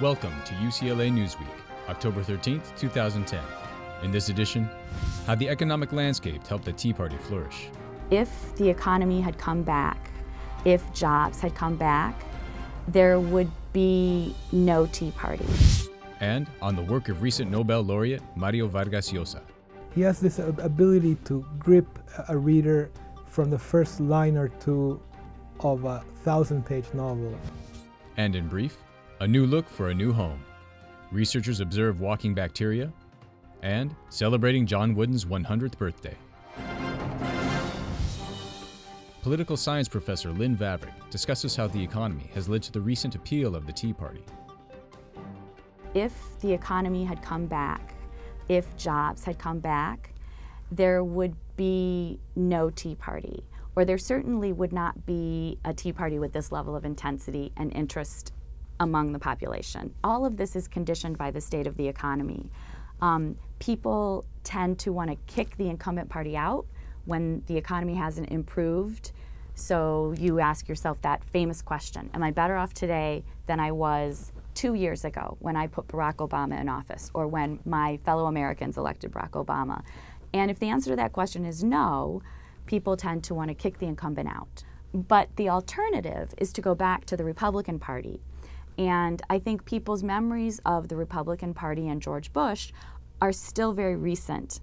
Welcome to UCLA Newsweek, October 13th, 2010. In this edition, how the economic landscape helped the Tea Party flourish. If the economy had come back, if jobs had come back, there would be no Tea Party. And on the work of recent Nobel Laureate Mario Vargas Llosa. He has this ability to grip a reader from the first line or two of a 1,000-page novel. And in brief, a new look for a new home. Researchers observe walking bacteria, and celebrating John Wooden's 100th birthday. Political science professor Lynn Vavrick discusses how the economy has led to the recent appeal of the Tea Party. If the economy had come back, if jobs had come back, there would be no Tea Party, or there certainly would not be a Tea Party with this level of intensity and interest among the population. All of this is conditioned by the state of the economy. People tend to want to kick the incumbent party out when the economy hasn't improved. So you ask yourself that famous question, am I better off today than I was 2 years ago when I put Barack Obama in office, or when my fellow Americans elected Barack Obama? And if the answer to that question is no, people tend to want to kick the incumbent out. But the alternative is to go back to the Republican Party. And I think people's memories of the Republican Party and George Bush are still very recent.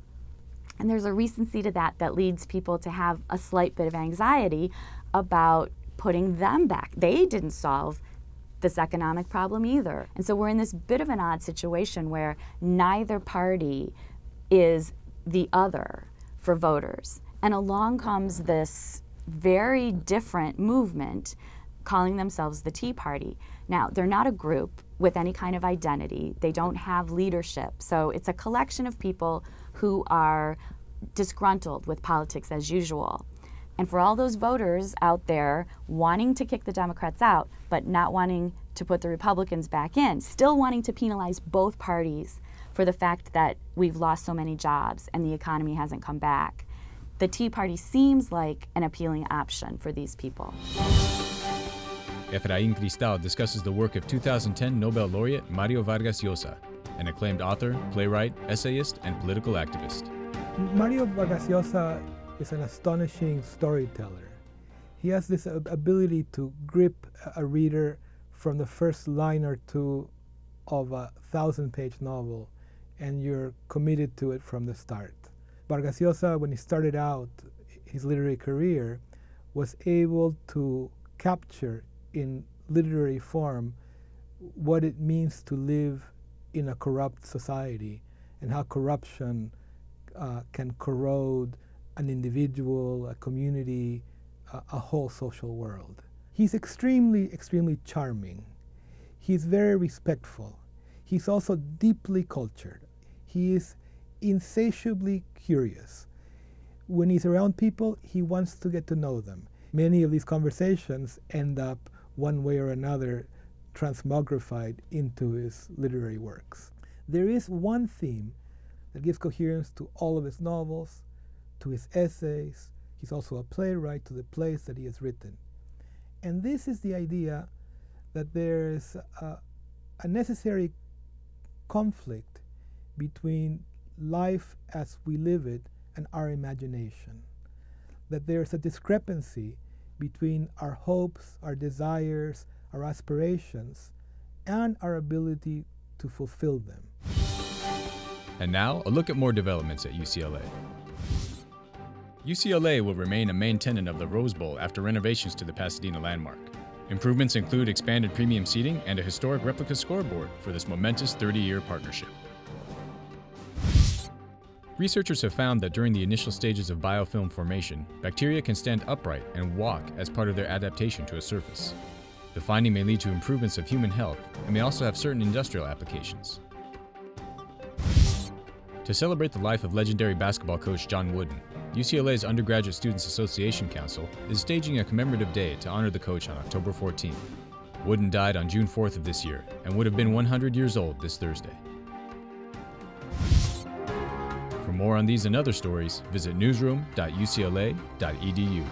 And there's a recency to that that leads people to have a slight bit of anxiety about putting them back. They didn't solve this economic problem either. And so we're in this bit of an odd situation where neither party is the other for voters. And along comes this very different movement calling themselves the Tea Party. Now, they're not a group with any kind of identity. They don't have leadership. So it's a collection of people who are disgruntled with politics as usual. And for all those voters out there wanting to kick the Democrats out, but not wanting to put the Republicans back in, still wanting to penalize both parties for the fact that we've lost so many jobs and the economy hasn't come back, the Tea Party seems like an appealing option for these people. Efraín Cristal discusses the work of 2010 Nobel Laureate Mario Vargas Llosa, an acclaimed author, playwright, essayist, and political activist. Mario Vargas Llosa is an astonishing storyteller. He has this ability to grip a reader from the first line or two of a 1,000-page novel, and you're committed to it from the start. Vargas Llosa, when he started out his literary career, was able to capture in literary form what it means to live in a corrupt society and how corruption can corrode an individual, a community, a whole social world. He's extremely charming. He's very respectful. He's also deeply cultured. He is insatiably curious. When he's around people, he wants to get to know them. Many of these conversations end up one way or another transmogrified into his literary works. There is one theme that gives coherence to all of his novels, to his essays. He's also a playwright, to the plays that he has written. And this is the idea that there is a necessary conflict between life as we live it and our imagination. That there's a discrepancy between our hopes, our desires, our aspirations, and our ability to fulfill them. And now, a look at more developments at UCLA. UCLA will remain a main tenant of the Rose Bowl after renovations to the Pasadena landmark. Improvements include expanded premium seating and a historic replica scoreboard for this momentous 30-year partnership. Researchers have found that during the initial stages of biofilm formation, bacteria can stand upright and walk as part of their adaptation to a surface. The finding may lead to improvements of human health and may also have certain industrial applications. To celebrate the life of legendary basketball coach John Wooden, UCLA's Undergraduate Students Association Council is staging a commemorative day to honor the coach on October 14th. Wooden died on June 4th of this year and would have been 100 years old this Thursday. For more on these and other stories, visit newsroom.ucla.edu.